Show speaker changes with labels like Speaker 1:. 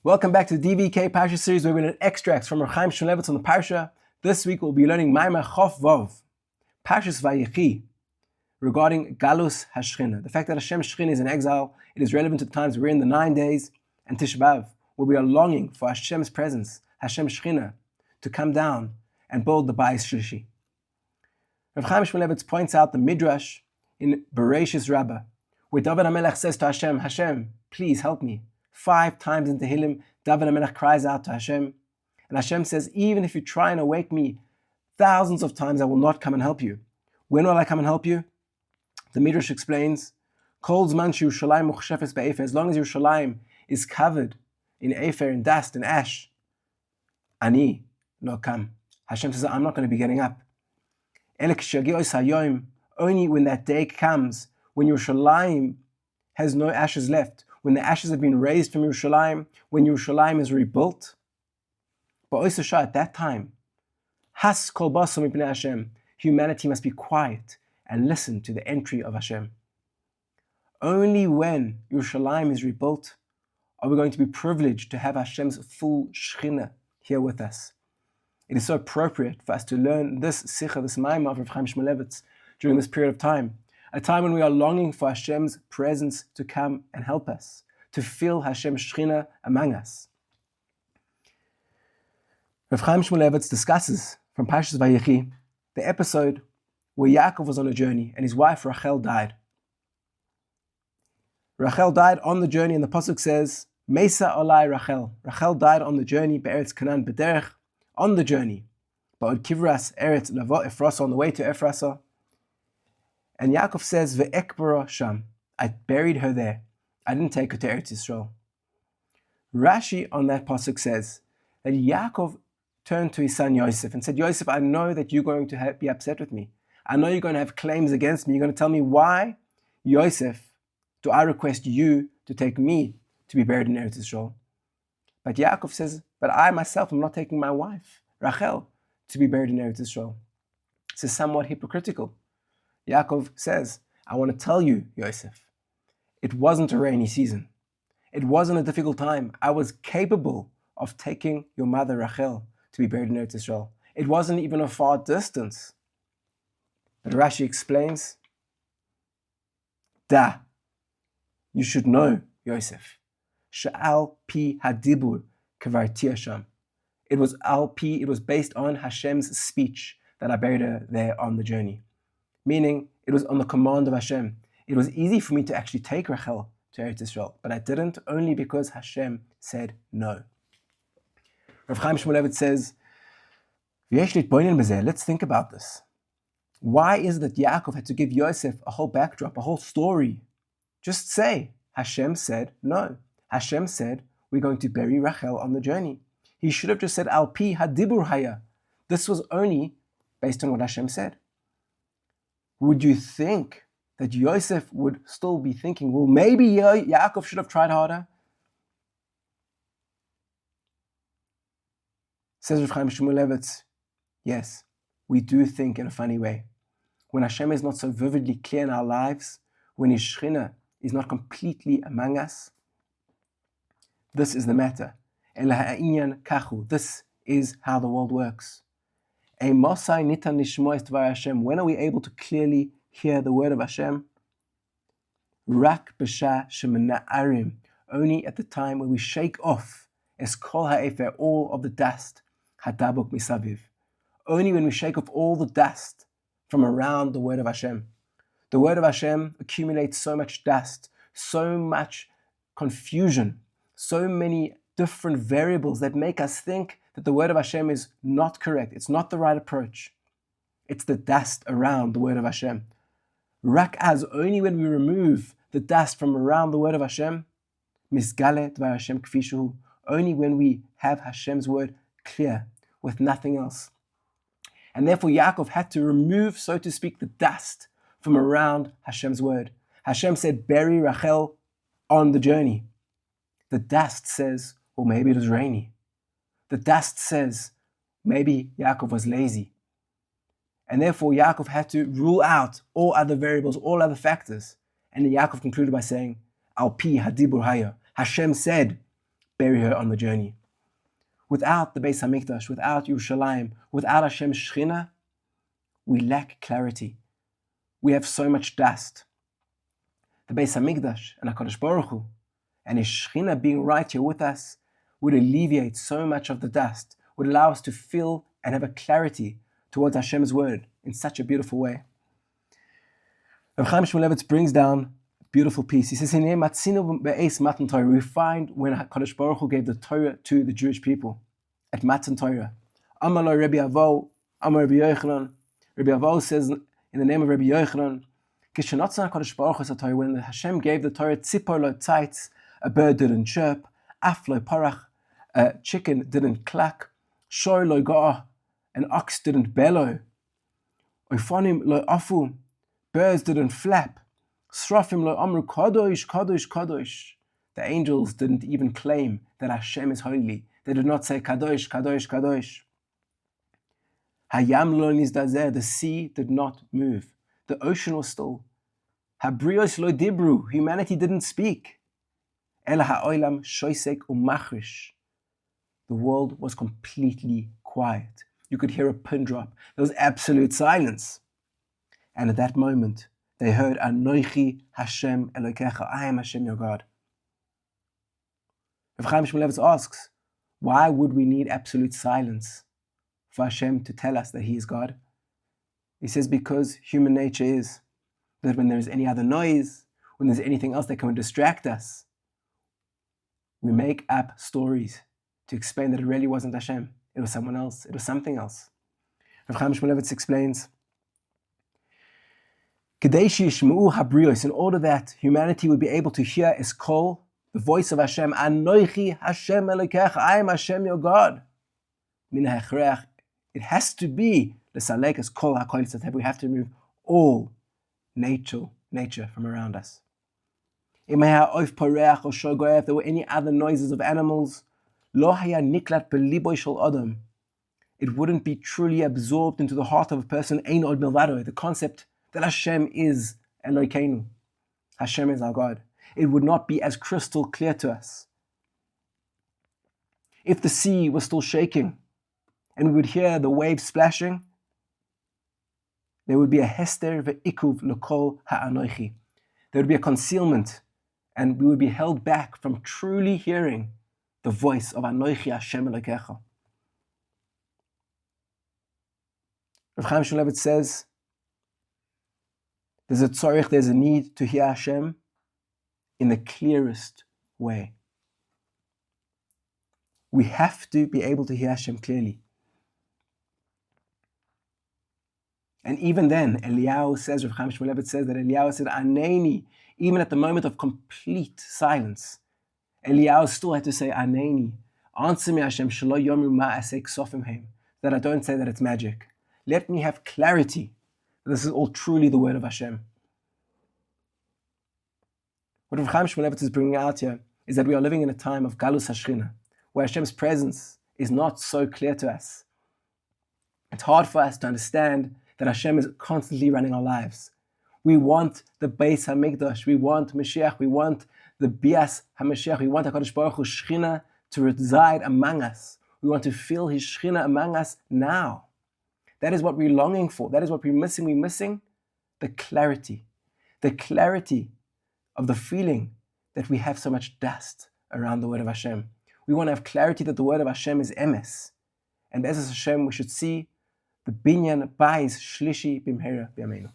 Speaker 1: Welcome back to the DVK Parsha series where we're in extracts from Rav Chaim Shmulevitz on the Parsha. This week we'll be learning Maimar Chof Vov, Parshas Vayechi, regarding Galus Hashchina. The fact that Hashem's Shechina is in exile, it is relevant to the times we're in the 9 days, and Tisha B'Av, where we are longing for Hashem's presence, Hashem's Shechina, to come down and build the Bayis Shlishi. Rav Chaim Shmulevitz points out the Midrash in Bereshis Rabbah, where David HaMelech says to Hashem, Hashem, please help me. 5 times in Tehillim, David HaMelech cries out to Hashem, and Hashem says, even if you try and awake me thousands of times, I will not come and help you. When will I come and help you? The Midrash explains, Kol zman sheYerushalayim muchshefes be'efer, as long as Yerushalayim is covered in efer, in dust, in ash, ani lo kam. Hashem says, I'm not going to be getting up. Only when that day comes, when Yerushalayim has no ashes left, when the ashes have been raised from Yerushalayim, when Yerushalayim is rebuilt. But at that time, Has kol basar mipnei Hashem, humanity must be quiet and listen to the entry of Hashem. Only when Yerushalayim is rebuilt are we going to be privileged to have Hashem's full Shechina here with us. It is so appropriate for us to learn this Sikha, this Maimar of Rav Chaim Shmulevitz during this period of time. A time when we are longing for Hashem's presence to come and help us, to feel Hashem's Shechina among us. Rav Chaim Shmulevitz discusses from Parshas Vayechi the episode where Yaakov was on a journey and his wife Rachel died. Rachel died on the journey, and the pasuk says, Mesa olai Rachel. Rachel died on the journey, be'eretz Canaan b'derech, on the journey. Ba'od kivras eretz lavo Efrasa, on the way to Efrasa. And Yaakov says, Ve'ekbara sham. I buried her there. I didn't take her to Eretz Yisrael. Rashi on that pasuk says that Yaakov turned to his son Yosef and said, Yosef, I know that you're going to be upset with me. I know you're going to have claims against me. You're going to tell me why, Yosef, do I request you to take me to be buried in Eretz Yisrael? But Yaakov says, but I myself am not taking my wife, Rachel, to be buried in Eretz Yisrael. This is somewhat hypocritical. Yaakov says, I want to tell you, Yosef, it wasn't a rainy season. It wasn't a difficult time. I was capable of taking your mother Rachel to be buried in Eretz Yisrael. It wasn't even a far distance. But Rashi explains, Da, you should know, Yosef, Sha'al pi hadibur kavartia sham. It was it was based on Hashem's speech that I buried her there on the journey. Meaning, it was on the command of Hashem. It was easy for me to actually take Rachel to Eretz Yisrael, but I didn't, only because Hashem said no. Rav Chaim Shmuelevitz says, let's think about this. Why is it that Yaakov had to give Yosef a whole backdrop, a whole story? Just say, Hashem said no. Hashem said, we're going to bury Rachel on the journey. He should have just said, Al pi hadibur haya. This was only based on what Hashem said. Would you think that Yosef would still be thinking, well, maybe Yaakov should have tried harder? Says Rav Chaim Shmuelevitz, yes, we do think in a funny way. When Hashem is not so vividly clear in our lives, when His Shechina is not completely among us, this is the matter. This is how the world works. When are we able to clearly hear the word of Hashem? Only at the time when we shake off all of the dust. Only when we shake off all the dust from around the word of Hashem. The word of Hashem accumulates so much dust, so much confusion, so many different variables that make us think that the word of Hashem is not correct. It's not the right approach. It's the dust around the word of Hashem. Rak'az, only when we remove the dust from around the word of Hashem, misgale dvar Hashem kfishu, only when we have Hashem's word clear, with nothing else. And therefore Yaakov had to remove, so to speak, the dust from around Hashem's word. Hashem said, bury Rachel on the journey. The dust says, well, maybe it was rainy. The dust says, maybe Yaakov was lazy. And therefore Yaakov had to rule out all other variables, all other factors. And then Yaakov concluded by saying, Al pi hadibur haya. Hashem said, bury her on the journey. Without the Beis HaMikdash, without Yerushalayim, without Hashem's Shechina, we lack clarity. We have so much dust. The Beis HaMikdash and HaKadosh Baruch Hu and His Shechina being right here with us would alleviate so much of the dust, would allow us to feel and have a clarity towards Hashem's word in such a beautiful way. Rav Chaim Shmulevitz brings down a beautiful piece. He says, we find when HaKadosh Baruch Hu gave the Torah to the Jewish people at Matan Torah. Amar lo Rabbi Avo, Amar Rabbi Yochanan. Rabbi Avo says in the name of Rabbi Yochanan, when Hashem gave the Torah, tzipor lo tzaitz, a bird didn't chirp, af lo parach, a chicken didn't clack, shor lo ga'ah, an ox didn't bellow, oifonim lo afu, birds didn't flap, srafim lo amru kadosh, kadosh, kadosh. The angels didn't even claim that Hashem is holy. They did not say kadosh, kadosh, kadosh. Hayam lo nizdazer, the sea did not move. The ocean was still. Habrios lo dibru, humanity didn't speak. Ela ha'olam shoisek umachrish. The world was completely quiet. You could hear a pin drop. There was absolute silence. And at that moment, they heard, Anoichi Hashem Elokecha, I am Hashem your God. Rav Chaim Shmuelevitz asks, why would we need absolute silence for Hashem to tell us that He is God? He says, because human nature is that when there's any other noise, when there's anything else that can distract us, we make up stories to explain that it really wasn't Hashem. It was someone else. It was something else. Rav Chaim Shmulevitz explains, in order that humanity would be able to hear His call, the voice of Hashem, Anoichi Hashem Elokecha, I am Hashem your God. It has to be the Salek is called HaKol. We have to remove all nature from around us. If there were any other noises of animals, it wouldn't be truly absorbed into the heart of a person, the concept that Hashem is Elokeinu. Hashem is our God. It would not be as crystal clear to us. If the sea was still shaking and we would hear the waves splashing, there would be a hester ve'ikuv l'kol ha'anoichi. There would be a concealment, and we would be held back from truly hearing the voice of Anoichi Hashem Elokecha. Rav Chaim Shmulevitz says, there's a need to hear Hashem in the clearest way. We have to be able to hear Hashem clearly. And even then, Eliyahu says, Rav Chaim Shmuelevitz says that Eliyahu said, Aneni, even at the moment of complete silence, Eliyahu still had to say, Aneni, answer me Hashem, shelo yomru ma'aseh ksofim heim, that I don't say that it's magic. Let me have clarity. This is all truly the word of Hashem. What Rav Chaim Shmulevitz is bringing out here is that we are living in a time of galus hashchina, where Hashem's presence is not so clear to us. It's hard for us to understand that Hashem is constantly running our lives. We want the Beis HaMikdash, we want Mashiach, we want the Bias HaMashiach, we want HaKadosh Baruch Hu Shechina to reside among us. We want to feel His Shechina among us now. That is what we're longing for. That is what we're missing. We're missing the clarity of the feeling that we have so much dust around the word of Hashem. We want to have clarity that the word of Hashem is emes. And as Hashem, we should see the binyan bais shlishi bimhera b'yameinu.